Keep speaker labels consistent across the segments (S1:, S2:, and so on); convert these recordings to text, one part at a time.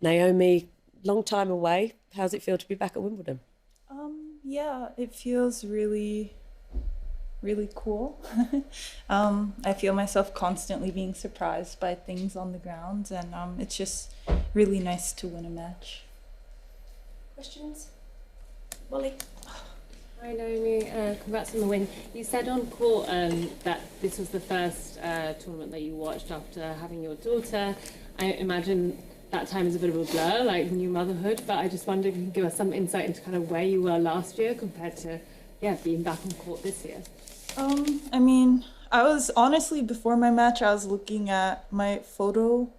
S1: Naomi, long time away. How's it feel to be back at Wimbledon?
S2: Yeah, it feels really, really cool. I feel myself constantly being surprised by things on the grounds, and it's just really nice to win a match.
S1: Questions? Molly?
S3: Hi Naomi, congrats on the win. You said on court that this was the first tournament that you watched after having your daughter. I imagine that time is a bit of a blur, like new motherhood, but I just wondered if you can give us some insight into kind of where you were last year compared to, yeah, being back on court this year.
S2: I mean, I was honestly, before my match, I was looking at my photo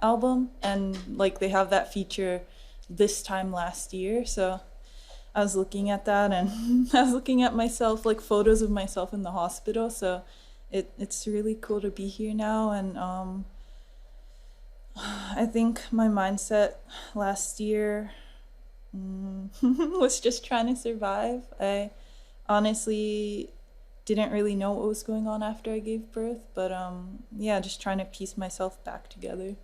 S2: album, and like they have that feature this time last year, so I was looking at that, and I was looking at myself, like photos of myself in the hospital, so it's really cool to be here now. And I think my mindset last year was just trying to survive. I honestly didn't really know what was going on after I gave birth, but yeah, just trying to piece myself back together.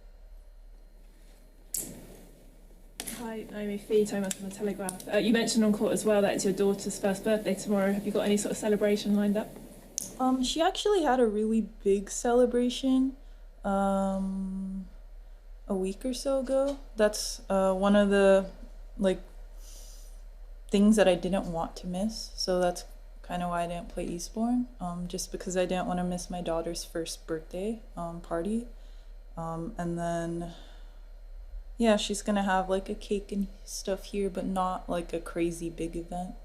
S4: Hi, Naomi, Fee Thomas from The Telegraph. You mentioned on court as well that it's your daughter's first birthday tomorrow. Have you got any sort of celebration lined up?
S2: She actually had a really big celebration a week or so ago. That's one of the like things that I didn't want to miss. So that's kind of why I didn't play Eastbourne, just because I didn't want to miss my daughter's first birthday party. And then, yeah, she's gonna have like a cake and stuff here, but not like a crazy big event.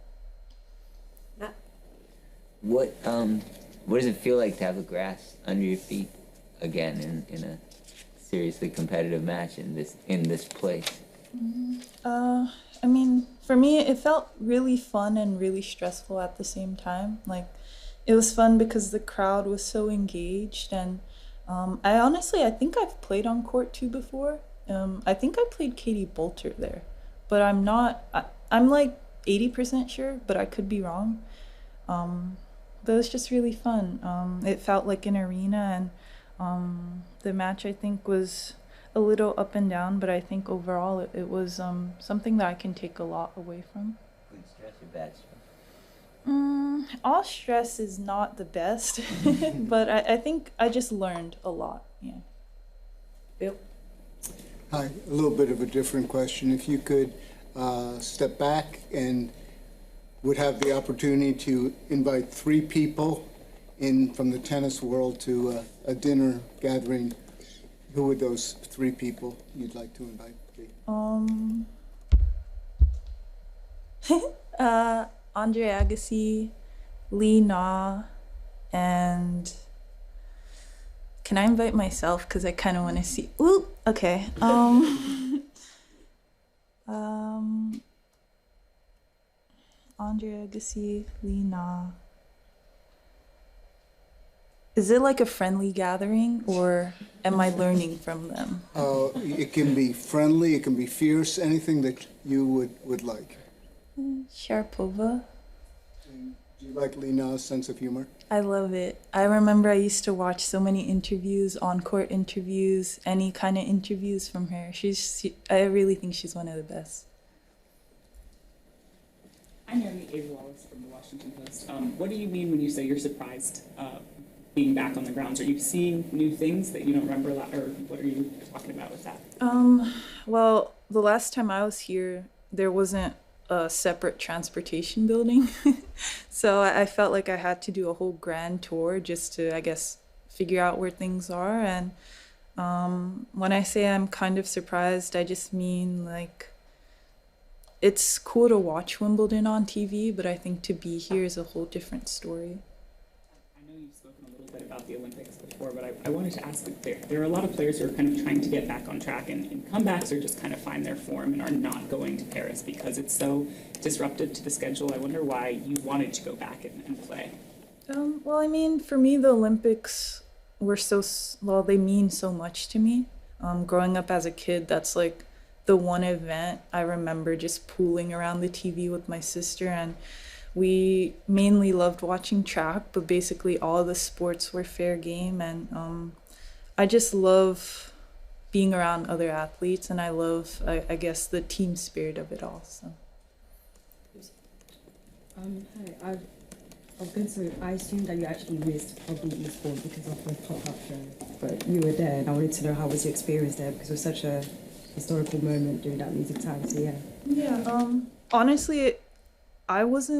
S5: What does it feel like to have the grass under your feet again in a seriously competitive match in this place?
S2: I mean, for me, it felt really fun and really stressful at the same time. Like, it was fun because the crowd was so engaged, and I think I've played on court too before. I think I played Katie Bolter there, but I'm not. I'm like 80% sure, but I could be wrong. But it was just really fun. It felt like an arena, and the match, I think, was a little up and down, but I think overall it was something that I can take a lot away from.
S5: Good stress or bad stress?
S2: All stress is not the best, but I think I just learned a lot. Yeah.
S1: Bill?
S6: Hi, a little bit of a different question. If you could step back and would have the opportunity to invite 3 people in from the tennis world to a dinner gathering, who would those 3 people you'd like to invite be?
S2: Andre Agassi, Lee Na, and can I invite myself? Because I kind of want to see. Ooh, okay. Andre Agassi, Lee Na. Is it like a friendly gathering, or am I learning from them?
S6: It can be friendly, it can be fierce, anything that you would like.
S2: Sharapova.
S6: Do you like Lena's sense of humor?
S2: I love it. I remember I used to watch so many interviews, on-court interviews, any kind of interviews from her. I really think she's one of the best.
S7: I'm Naomi Osaka from the Washington Post. What do you mean when you say you're surprised being back on the grounds? Are you seeing new things that you don't remember, or what are you talking about with that?
S2: Well, the last time I was here, there wasn't a separate transportation building. So I felt like I had to do a whole grand tour just to, I guess, figure out where things are. And when I say I'm kind of surprised, I just mean like, it's cool to watch Wimbledon on TV, but I think to be here is a whole different story.
S7: I know you've spoken a little bit about the Olympics before, but I wanted to ask, there are a lot of players who are kind of trying to get back on track in comebacks, or just kind of find their form and are not going to Paris because it's so disruptive to the schedule. I wonder why you wanted to go back and play.
S2: Well, I mean, for me, the Olympics were they mean so much to me. Growing up as a kid, that's like the one event I remember just pooling around the TV with my sister, and we mainly loved watching track, but basically all the sports were fair game. And I just love being around other athletes, and I love, I guess, the team spirit of it all. So.
S8: Hi, I was going to, I assumed that you actually missed probably Eastbourne because of the pop-up show, but you were there, and I wanted to know how was your experience there, because it was such a historical moment during that music time, so yeah.
S2: Yeah, honestly, I was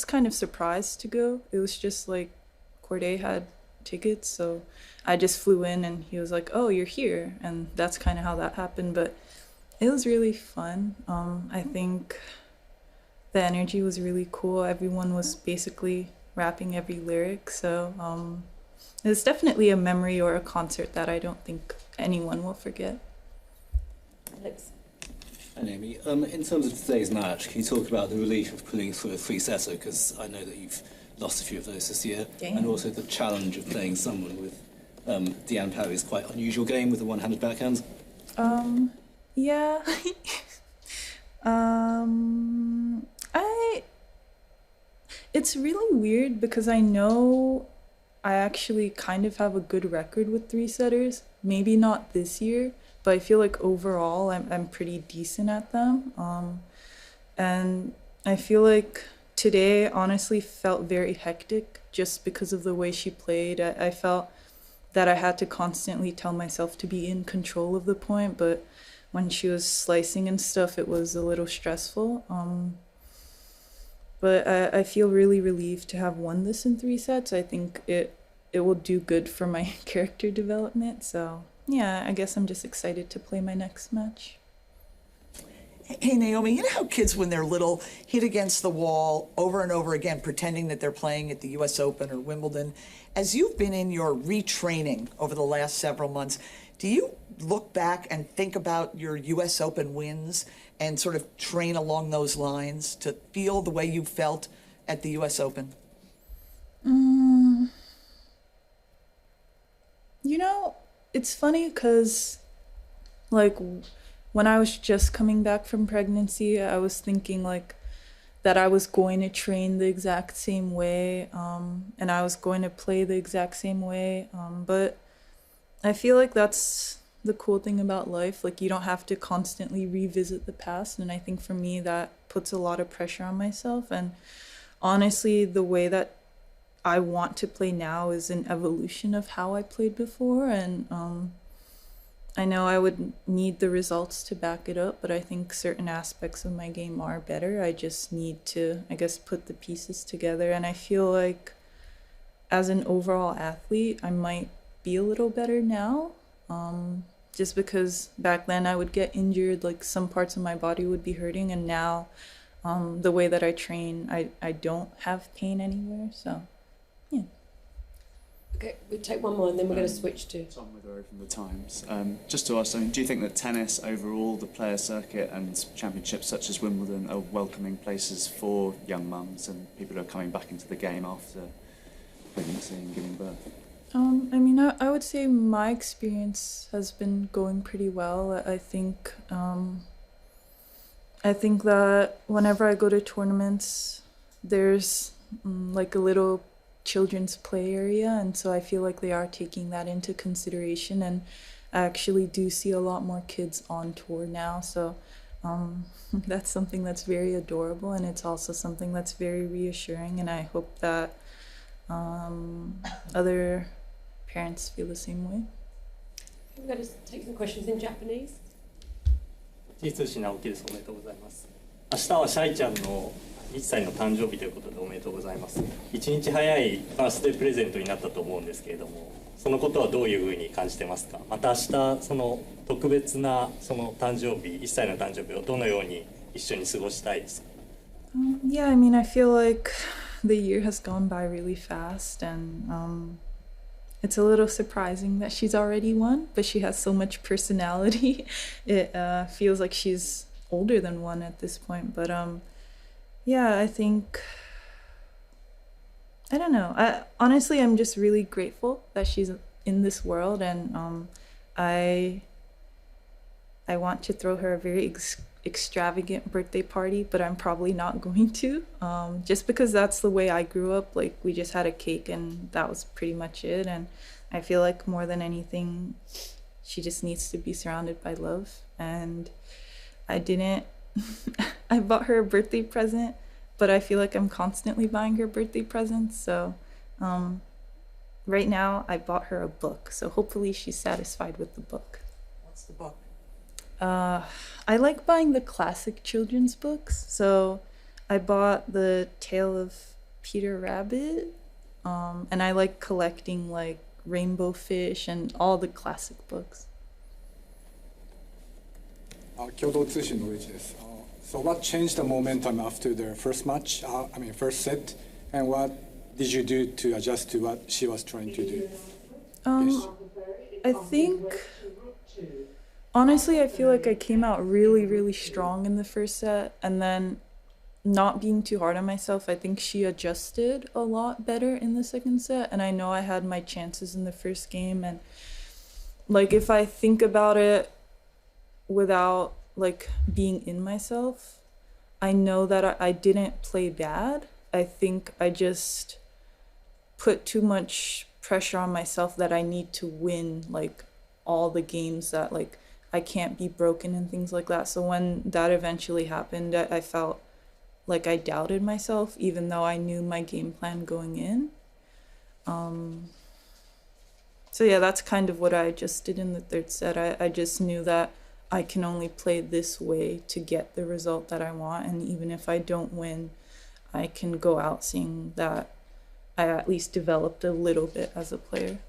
S2: kind of surprised to go. It was just like, Corday had tickets, so I just flew in and he was like, oh, you're here, and that's kind of how that happened, but it was really fun. I think the energy was really cool. Everyone was basically rapping every lyric, so it's definitely a memory or a concert that I don't think anyone will forget.
S1: Alex.
S9: Hi Naomi, in terms of today's match, can you talk about the relief of pulling through a three-setter, because I know that you've lost a few of those this year, and also the challenge of playing someone with Diane Parry's quite unusual game with the one-handed backhand?
S2: Yeah. It's really weird because I know I actually kind of have a good record with three-setters. Maybe not this year, but I feel like overall I'm pretty decent at them. And I feel like today honestly felt very hectic just because of the way she played. I felt that I had to constantly tell myself to be in control of the point, but when she was slicing and stuff, it was a little stressful. But I feel really relieved to have won this in 3 sets. I think it will do good for my character development. So yeah, I guess I'm just excited to play my next match.
S10: Hey Naomi, you know how kids when they're little hit against the wall over and over again pretending that they're playing at the US Open or Wimbledon? As you've been in your retraining over the last several months, do you look back and think about your US Open wins and sort of train along those lines to feel the way you felt at the US Open?
S2: You know, it's funny because, like, when I was just coming back from pregnancy, I was thinking, like, that I was going to train the exact same way, and I was going to play the exact same way, but I feel like that's the cool thing about life. Like, you don't have to constantly revisit the past, and I think for me that puts a lot of pressure on myself. And honestly, the way that I want to play now is an evolution of how I played before, and I know I would need the results to back it up, but I think certain aspects of my game are better. I just need to, I guess, put the pieces together, and I feel like as an overall athlete I might be a little better now, just because back then I would get injured, like some parts of my body would be hurting, and now the way that I train, I don't have pain anywhere, so yeah.
S1: Okay, we take one more and then we're going to switch to
S11: Tom Witherell from the Times. Just to ask, do you think that tennis overall, the player circuit and championships such as Wimbledon are welcoming places for young mums and people who are coming back into the game after pregnancy and giving birth?
S2: I mean, I would say my experience has been going pretty well. I think that whenever I go to tournaments, there's like a little children's play area, and so I feel like they are taking that into consideration, and I actually do see a lot more kids on tour now, so that's something that's very adorable, and it's also something that's very reassuring, and I hope that other parents feel the same way.
S1: We're going to take some questions in Japanese.
S12: 実志直樹です。おめでとうございます。明日はシャイちゃんの1歳の誕生日ということでおめでとうございます。1日早いファーストデープレゼントになったと思うんですけれども、そのことはどういうふうに感じてますか？また明日その特別なその誕生日、1歳の誕生日をどのように一緒に過ごしたいですか？
S2: Yeah, I mean, I feel like the year has gone by really fast, and it's a little surprising that she's already one, but she has so much personality. It feels like she's older than one at this point, but yeah, I think, I don't know. Honestly, I'm just really grateful that she's in this world, and I want to throw her a very extravagant birthday party, but I'm probably not going to, just because that's the way I grew up. Like, we just had a cake and that was pretty much it, and I feel like more than anything she just needs to be surrounded by love. And I didn't, I bought her a birthday present, but I feel like I'm constantly buying her birthday presents. So right now I bought her a book. So hopefully she's satisfied with the book.
S10: What's the book?
S2: I like buying the classic children's books. So I bought The Tale of Peter Rabbit, and I like collecting like Rainbow Fish and all the classic books.
S13: 共同通信の上地です。So what changed the momentum after the first match? First set, and what did you do to adjust to what she was trying to do?
S2: I think, honestly, I feel like I came out really, really strong in the first set, and then not being too hard on myself, I think she adjusted a lot better in the second set. And I know I had my chances in the first game, and like if I think about it without like being in myself, I know that I didn't play bad. I think I just put too much pressure on myself that I need to win like all the games, that like I can't be broken and things like that. So when that eventually happened, I felt like I doubted myself, even though I knew my game plan going in. So yeah, that's kind of what I just did in the third set. I just knew that I can only play this way to get the result that I want, and even if I don't win, I can go out seeing that I at least developed a little bit as a player.